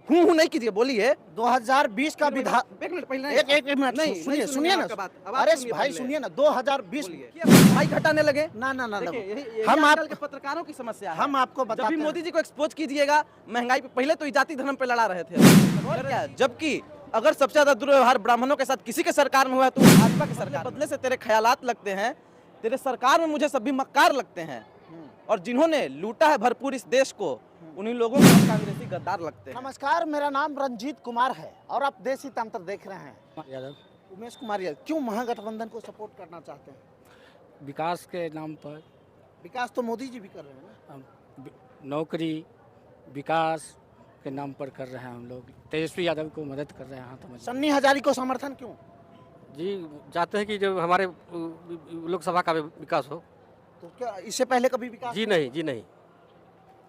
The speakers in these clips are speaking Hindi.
हूँ नहीं कीजिए, बोलिए। 2020 का विधान, एक मिनट पहले एक मिनट नहीं, सुनिए सुनिए ना, अरे भाई सुनिए ना, 2020 भाई घटाने लगे ना ना ना, देखिए, यही हम आजकल आप के पत्रकारों की समस्या है। हम आपको जब भी बताते हैं। मोदी जी को एक्सपोज कीजिएगा महंगाई पे, पहले तो जाति धर्म पे लड़ा रहे थे और क्या, जबकि अगर सबसे ज्यादा दुर्व्यवहार ब्राह्मणों के साथ किसी के सरकार में हुआ है तो वो भाजपा की सरकार। बदले से तेरे ख्यालात लगते हैं, तेरे सरकार में मुझे सभी मक्कार लगते हैं, और जिन्होंने लूटा है भरपूर इस देश को, उन्हीं लोगों को कांग्रेसी गद्दार लगते हैं। नमस्कार, मेरा नाम रंजीत कुमार है और आप देसी तंत्र देख रहे हैं। यादव उमेश कुमार यादव क्यों महागठबंधन को सपोर्ट करना चाहते हैं? विकास के नाम पर विकास तो मोदी जी भी कर रहे हैं ना। नौकरी विकास के नाम पर कर रहे हैं हम लोग। तेजस्वी यादव को मदद कर रहे हैं हाथ में। सन्नी हजारी को समर्थन क्यों? जी चाहते हैं कि जो हमारे लोकसभा का विकास हो। तो क्या इससे पहले कभी विकास? जी नहीं, जी नहीं,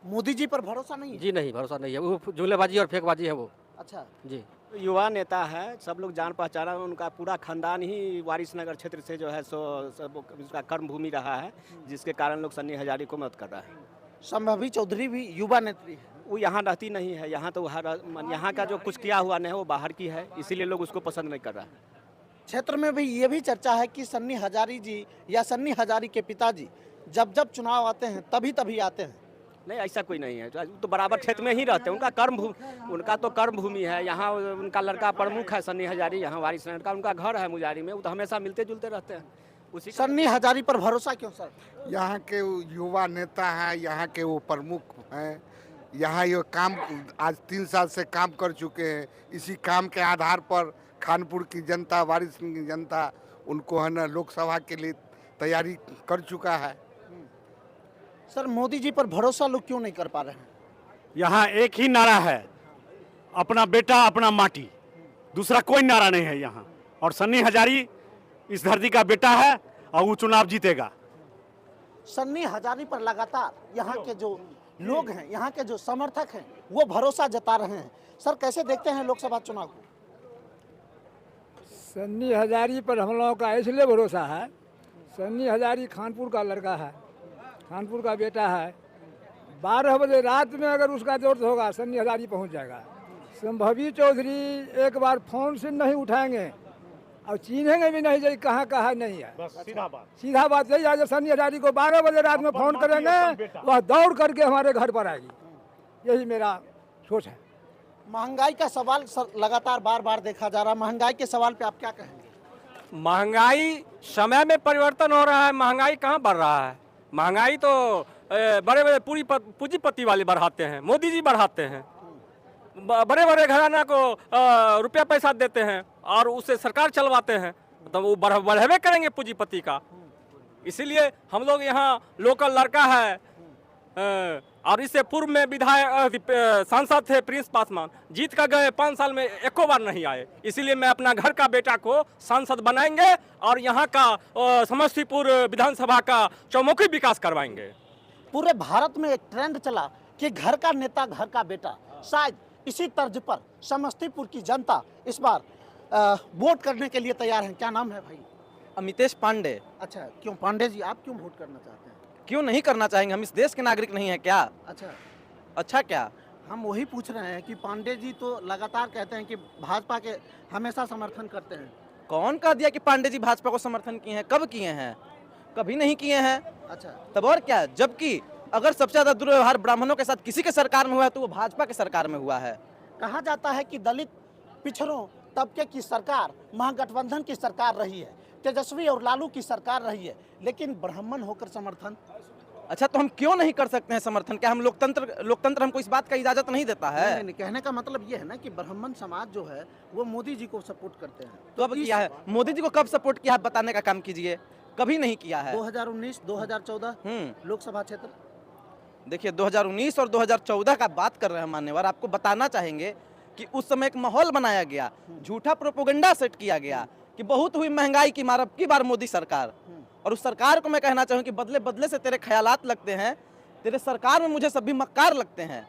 मोदी जी पर भरोसा नहीं है? जी नहीं, भरोसा नहीं है। वो जुमलेबाजी और फेंकबाजी है वो। अच्छा, जी युवा नेता है, सब लोग जान पहचाना, उनका पूरा खानदान ही वारिसनगर क्षेत्र से जो है सो सब उसका कर्म भूमि रहा है, जिसके कारण लोग सन्नी हजारी को मदद कर रहा है। संभवी चौधरी भी युवा नेत्री है। वो यहाँ रहती नहीं है, यहाँ तो यहाँ का जो कुछ किया हुआ नहीं है वो बाहर की है, इसीलिए लोग उसको पसंद नहीं कर रहा है। क्षेत्र में भी ये भी चर्चा है कि सन्नी हजारी जी या सन्नी हजारी के पिताजी जब जब चुनाव आते हैं तभी आते हैं। नहीं, ऐसा कोई नहीं है, तो बराबर क्षेत्र में ही रहते हैं। उनका तो कर्म भूमि है, यहाँ उनका लड़का प्रमुख है सन्नी हजारी, यहाँ वारिसनगर का उनका घर है मुजारी में, वो तो हमेशा मिलते जुलते रहते हैं। उसी सन्नी हजारी पर भरोसा क्यों सर? यहाँ के युवा नेता हैं, यहाँ के वो प्रमुख हैं, यहाँ ये काम आज 3 साल से काम कर चुके हैं। इसी काम के आधार पर खानपुर की जनता, वारिसनगर की जनता उनको है ना लोकसभा के लिए तैयारी कर चुका है। सर मोदी जी पर भरोसा लोग क्यों नहीं कर पा रहे हैं? यहाँ एक ही नारा है, अपना बेटा अपना माटी, दूसरा कोई नारा नहीं है यहाँ। और सन्नी हजारी इस धरती का बेटा है और वो चुनाव जीतेगा। सन्नी हजारी पर लगातार यहाँ के जो लोग हैं, यहाँ के जो समर्थक हैं, वो भरोसा जता रहे हैं। सर कैसे देखते हैं लोकसभा चुनाव को? सन्नी हजारी पर हम लोगों का इसलिए भरोसा है, सन्नी हजारी खानपुर का लड़का है, खानपुर का बेटा है। 12 बजे रात में अगर उसका जरूरत होगा सन्नी हजारी पहुंच जाएगा। संभवी चौधरी एक बार फोन से नहीं उठाएंगे और चिन्हेंगे भी नहीं, कहाँ कहाँ नहीं है। सीधा बात यही है, जब सन्नी हजारी को 12 बजे रात में फोन करेंगे वह दौड़ करके हमारे घर पर आएगी। यही मेरा सोच है। महंगाई का सवाल सर लगातार बार देखा जा रहा है, महंगाई के सवाल पे आप क्या कहेंगे? महंगाई समय में परिवर्तन हो रहा है, महंगाई कहाँ बढ़ रहा है। महंगाई तो बड़े बड़े पूंजीपति वाले बढ़ाते हैं, मोदी जी बढ़ाते हैं। बड़े बड़े घराना को रुपया पैसा देते हैं और उससे सरकार चलवाते हैं, तो वो बढ़ावे करेंगे पूंजीपति का। इसीलिए हम लोग यहाँ लोकल लड़का है और इससे पूर्व में विधायक सांसद थे प्रिंस पासवान, जीत कर गए, 5 साल में एको बार नहीं आए। इसीलिए मैं अपना घर का बेटा को सांसद बनाएंगे और यहाँ का समस्तीपुर विधानसभा का चौमुखी विकास करवाएंगे। पूरे भारत में एक ट्रेंड चला कि घर का नेता घर का बेटा, शायद इसी तर्ज पर समस्तीपुर की जनता इस बार वोट करने के लिए तैयार है। क्या नाम है भाई? अमितेश पांडे। अच्छा, क्यों पांडे जी, आप क्यों वोट करना चाहते हैं? क्यों नहीं करना चाहेंगे, हम इस देश के नागरिक नहीं है क्या? अच्छा क्या? हम वही पूछ रहे हैं कि पांडे जी तो लगातार कहते हैं कि भाजपा के हमेशा समर्थन करते हैं। कौन कह दिया कि पांडे जी भाजपा को समर्थन किए हैं? कब किए हैं? कभी नहीं किए हैं। अच्छा, तब और क्या, जबकि अगर सबसे ज्यादा दुर्व्यवहार ब्राह्मणों के साथ किसी के सरकार में हुआ है तो वो भाजपा के सरकार में हुआ है। कहा जाता है कि दलित पिछड़ों तबके की सरकार महागठबंधन की सरकार रही है, तेजस्वी और लालू की सरकार रही है, लेकिन ब्राह्मण होकर समर्थन। अच्छा, तो हम क्यों नहीं कर सकते हैं समर्थन? क्या हम लोकतंत्र हमको इस बात का इजाजत नहीं देता है? नहीं, कहने का मतलब ये है ना कि ब्राह्मण समाज जो है वो मोदी जी को सपोर्ट करते हैं। तो अब किया है, मोदी जी को कब सपोर्ट किया है बताने का काम कीजिए। कभी नहीं किया है। 2019 2014 लोकसभा क्षेत्र। देखिए 2019 और 2014 का बात कर रहे हैं मान्यवर, आपको बताना चाहेंगे कि उस समय एक माहौल बनाया गया, झूठा प्रोपेगेंडा सेट किया गया कि बहुत हुई महंगाई की मार, अब की बार मोदी सरकार। और उस सरकार को मैं कहना चाहूँ कि बदले बदले से तेरे ख्यालात लगते हैं, तेरे सरकार में मुझे सभी मक्कार लगते हैं,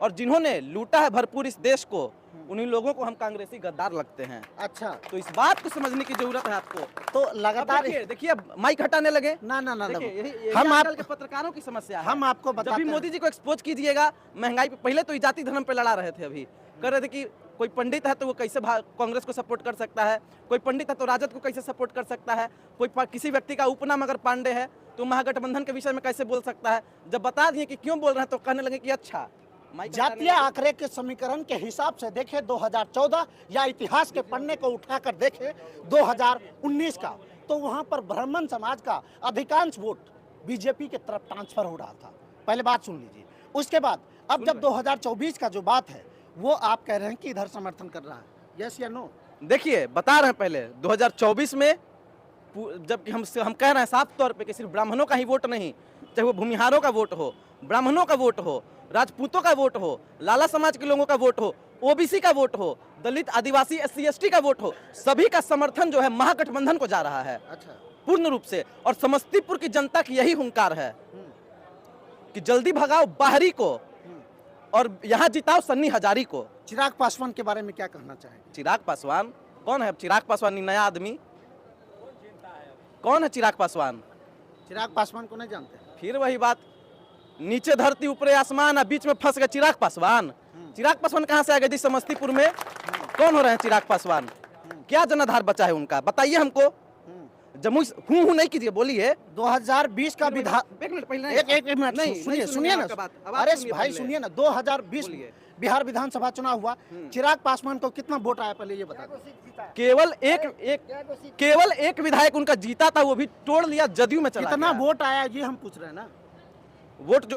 और जिन्होंने लूटा है भरपूर इस देश को, उन्हीं लोगों को हम कांग्रेसी गद्दार लगते हैं। अच्छा, तो इस बात को समझने की जरूरत है आपको। तो अब लगातार देखिए माइक हटाने लगे। ना ना ना देखिए, यही हम आजकल आप के पत्रकारों की समस्या है। हम आपको जब भी बताते मोदी जी को एक्सपोज कीजिएगा महंगाई पे, पहले तो जाति धर्म पे लड़ा रहे थे, अभी कर रहे थे कि कोई पंडित है तो वो कैसे कांग्रेस को सपोर्ट कर सकता है, कोई पंडित है तो राजद को कैसे सपोर्ट कर सकता है, कोई किसी व्यक्ति का उपनाम अगर पांडे है तो महागठबंधन के विषय में कैसे बोल सकता है। जब बता दिए कि क्यों बोल रहे हैं तो कहने लगे कि अच्छा जातीय आंकड़े के समीकरण के हिसाब से देखे 2014 या इतिहास के पन्ने को उठाकर देखे 2019 का, तो वहां पर ब्राह्मण समाज का अधिकांश वोट बीजेपी के तरफ ट्रांसफर हो रहा था। पहले बात सुन लीजिए। उसके बाद अब जब 2024 का जो बात है वो आप कह रहे हैं कि इधर समर्थन कर रहा है, यस या नो? देखिए बता रहे हैं पहले 2024 में जबकि हम कह रहे हैं साफ तौर पे कि सिर्फ ब्राह्मणों का ही वोट नहीं, चाहे वो भूमिहारों का वोट हो, ब्राह्मणों का वोट हो, राजपूतों का वोट हो, लाला समाज के लोगों का वोट हो, ओबीसी का वोट हो, दलित आदिवासी SC ST का वोट हो, सभी का समर्थन जो है महागठबंधन को जा रहा है। अच्छा, पूर्ण रूप से। और समस्तीपुर की जनता की यही हुंकार है कि जल्दी भगाओ बाहरी को और यहाँ जिताओ सन्नी हजारी को। चिराग पासवान के बारे में क्या कहना चाहेंगे? चिराग पासवान कौन है? चिराग पासवान नया आदमी कौन है? चिराग पासवान, चिराग पासवान को नहीं जानते? फिर वही बात, नीचे धरती ऊपरे आसमान और बीच में फंस गए चिराग पासवान। चिराग पासवान कहाँ से आ गए जी? समस्तीपुर में कौन हो रहे हैं चिराग पासवान? क्या जनाधार बचा है उनका, बताइए हमको। जमुई हूँ नहीं कीजिए, बोलिए। 2020 का विधान, एक मिनट पहले एक मिनट सुनिए ना, अरे भाई सुनिए ना, 2020 बिहार विधानसभा चुनाव हुआ, चिराग पासवान को कितना वोट आया पहले ये बता दो। केवल एक विधायक उनका जीता था, वो भी तोड़ लिया, जदयू में चला कितना गया। वोट आया ये हम पूछ रहे हैं ना। वोट जो